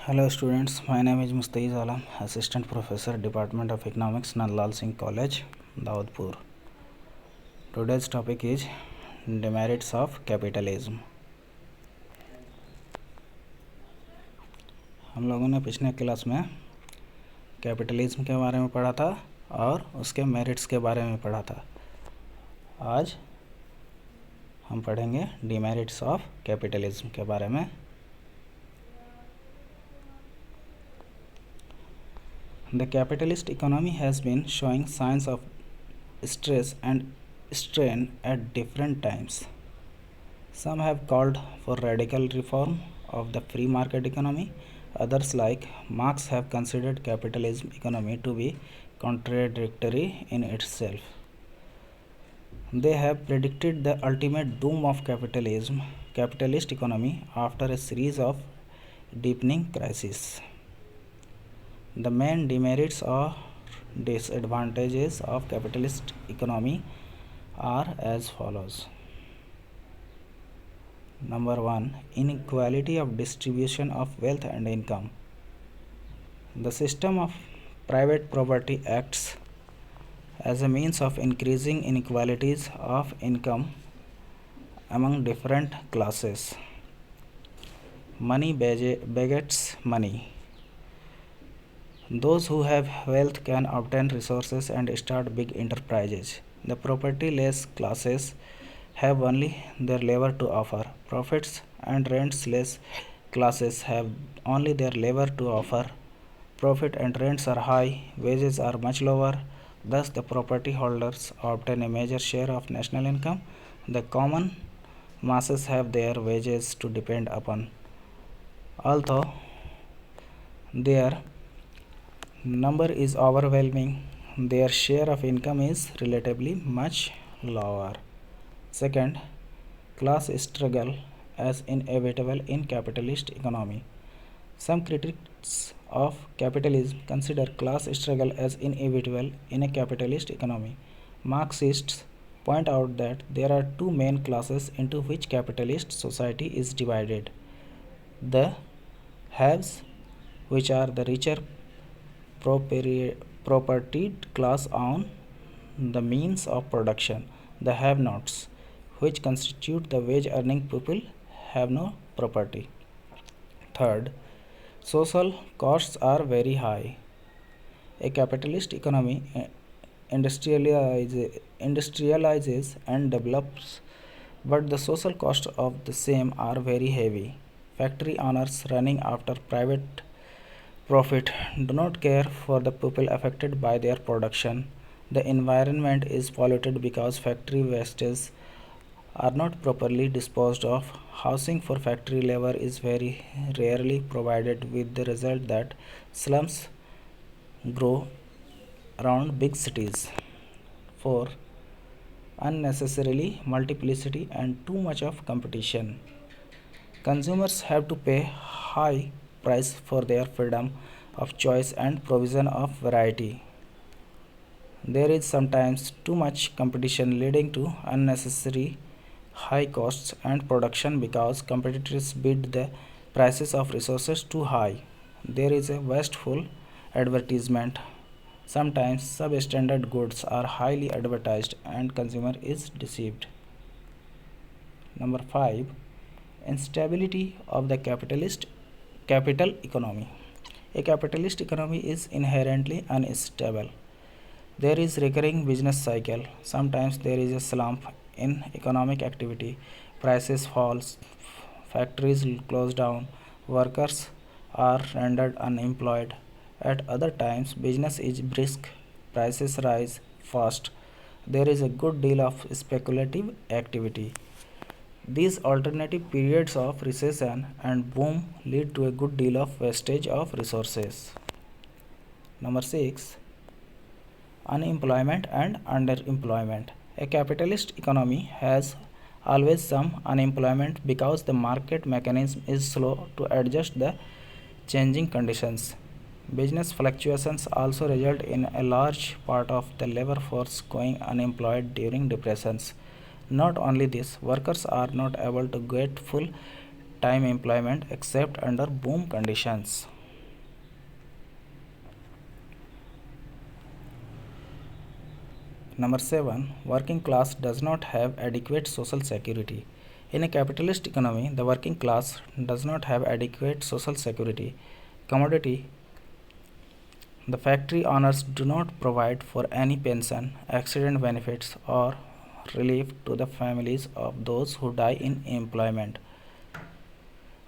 Hello students, my name is Mustaeez Alam, Assistant Professor, Department of Economics, Nandlal Singh College, Daudpur. Today's topic is demerits of capitalism. हम लोगों ने पिछले class में capitalism के बारे में पढ़ा था और उसके मेरिट्स के बारे में पढ़ा था. आज हम पढ़ेंगे डिमेरिट्स ऑफ कैपिटलिज्म के बारे में. The capitalist economy has been showing signs of stress and strain at different times. Some have called for radical reform of the free market economy. Others, like Marx, have considered capitalism economy to be contradictory in itself. They have predicted the ultimate doom of capitalist economy after a series of deepening crises. The main demerits or disadvantages of capitalist economy are as follows. Number 1. Inequality of distribution of wealth and income. The system of private property acts as a means of increasing inequalities of income among different classes. Money begets money. Those who have wealth can obtain resources and start big enterprises. The property-less classes have only their labor to offer. Profits and rents-less classes have only their labor to offer. Profit and rents are high, wages are much lower. Thus, the property holders obtain a major share of national income. The common masses have their wages to depend upon. Although their number is overwhelming, their share of income is relatively much lower. Second, class struggle as inevitable in capitalist economy. Some critics of capitalism consider class struggle as inevitable in a capitalist economy. Marxists point out that there are two main classes into which capitalist society is divided: the haves, which are the richer propertied class on the means of production; the have-nots, which constitute the wage-earning people, have no property. Third, social costs are very high. A capitalist economy industrializes and develops, but the social costs of the same are very heavy. Factory owners running after private profit do not care for the people affected by their production. The environment is polluted because factory wastes are not properly disposed of. Housing for factory labor is very rarely provided, with the result that slums grow around big cities. 4. Unnecessarily multiplicity and too much of competition. Consumers have to pay high price for their freedom of choice and provision of variety. There is sometimes too much competition, leading to unnecessary high costs and production because competitors bid the prices of resources too high. There is a wasteful advertisement. Sometimes substandard goods are highly advertised and consumer is deceived. Number 5. Instability of the capital economy. A capitalist economy is inherently unstable. There is recurring business cycle. Sometimes there is a slump in economic activity. Prices fall, factories close down, workers are rendered unemployed. At other times, business is brisk, prices rise fast. There is a good deal of speculative activity. These alternative periods of recession and boom lead to a good deal of wastage of resources. Number 6. Unemployment and underemployment. A capitalist economy has always some unemployment because the market mechanism is slow to adjust the changing conditions. Business fluctuations also result in a large part of the labor force going unemployed during depressions. Not only this, workers are not able to get full time employment except under boom conditions. Number 7. Working class does not have adequate social security. In a capitalist economy, the working class does not have adequate social security. Commodity. The factory owners do not provide for any pension, accident benefits, or relief to the families of those who die in employment.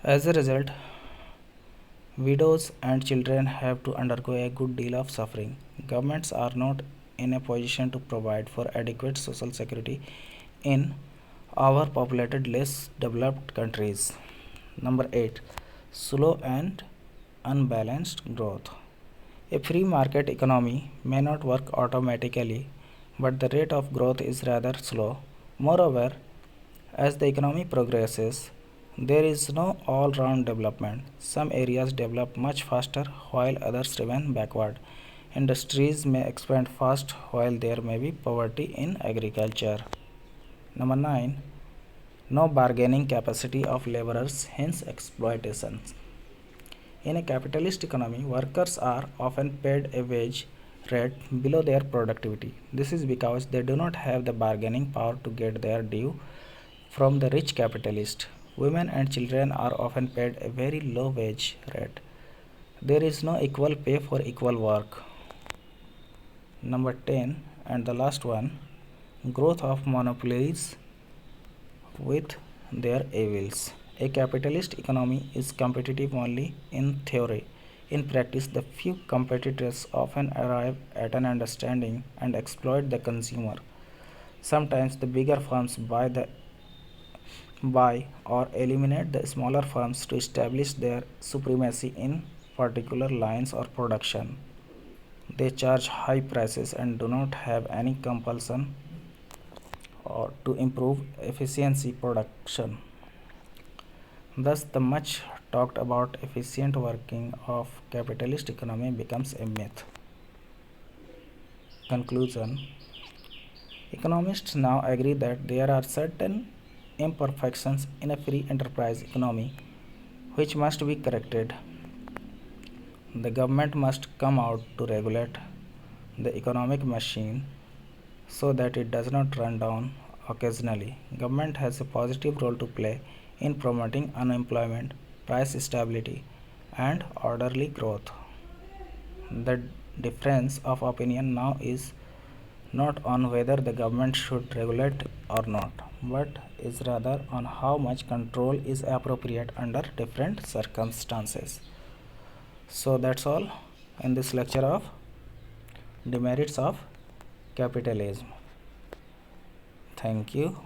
As a result, widows and children have to undergo a good deal of suffering. Governments are not in a position to provide for adequate social security in our populated, less developed countries. Number 8. Slow and unbalanced growth. A free market economy may not work automatically, but the rate of growth is rather slow. Moreover, as the economy progresses, there is no all round development. Some areas develop much faster while others remain backward. Industries may expand fast while there may be poverty in agriculture. Number 9. No bargaining capacity of laborers, hence exploitation. In a capitalist economy, workers are often paid a wage rate below their productivity. This is because they do not have the bargaining power to get their due from the rich capitalist. Women and children are often paid a very low wage rate. There is no equal pay for equal work. Number 10 and the last one, growth of monopolies with their evils. A capitalist economy is competitive only in theory. In practice, the few competitors often arrive at an understanding and exploit the consumer. Sometimes the bigger firms buy or eliminate the smaller firms to establish their supremacy in particular lines or production. They charge high prices and do not have any compulsion or to improve efficiency production. Thus, the much talked about efficient working of capitalist economy becomes a myth. Conclusion. Economists now agree that there are certain imperfections in a free enterprise economy which must be corrected. The government must come out to regulate the economic machine so that it does not run down occasionally. Government has a positive role to play in promoting unemployment, price stability, and orderly growth. The difference of opinion now is not on whether the government should regulate or not, but is rather on how much control is appropriate under different circumstances. So that's all in this lecture of demerits of capitalism. Thank you.